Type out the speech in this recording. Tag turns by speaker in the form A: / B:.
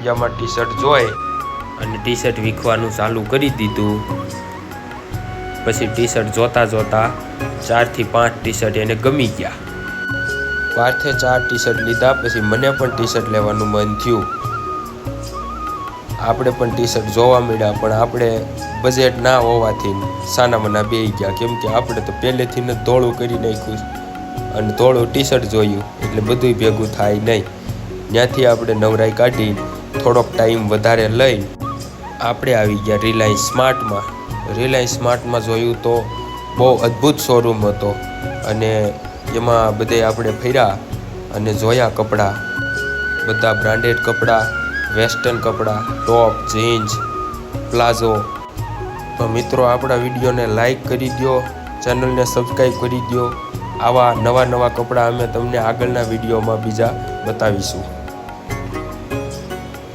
A: વિડીયોમાં T shirt જોઈ અને ટી શર્ટ વીખવાનું ચાલુ કરી દીધું। પછી ટી શર્ટ જોતા જોતા 4 થી 5 ટી શર્ટ એને ગમી ગયા। 5 થી 4 ટી શર્ટ લીધા પછી મને પણ ટી શર્ટ લેવાનું મન થયું। આપણે પણ ટી શર્ટ જોવા મળ્યા, પણ આપણે બજેટ ના હોવાથી સાના મના બેહી ગયા, કેમ કે આપણે તો પહેલેથી જ ધોળું કરી નાખ્યું અને ધોળું ટી શર્ટ જોયું એટલે બધું ભેગું થાય નહીં। ત્યાંથી આપણે નવરાઈ કાઢી થોડોક ટાઈમ વધારે લઈ આપણે આવી ગયા રિલાયન્સ સ્માર્ટમાં। રિલાયન્સ સ્માર્ટમાં જોયું તો બહુ અદ્ભુત શોરૂમ હતો અને એમાં બધે આપણે ફર્યા અને જોયા કપડાં, બધા બ્રાન્ડેડ કપડાં, વેસ્ટર્ન કપડાં, ટોપ, જીન્સ, પ્લાઝો। તો મિત્રો આપણા વિડીયોને લાઈક કરી દો, ચેનલને સબસ્ક્રાઈબ કરી દો। આવા નવા કપડાં અમે તમને આગળના વિડીયોમાં બીજા બતાવીશું।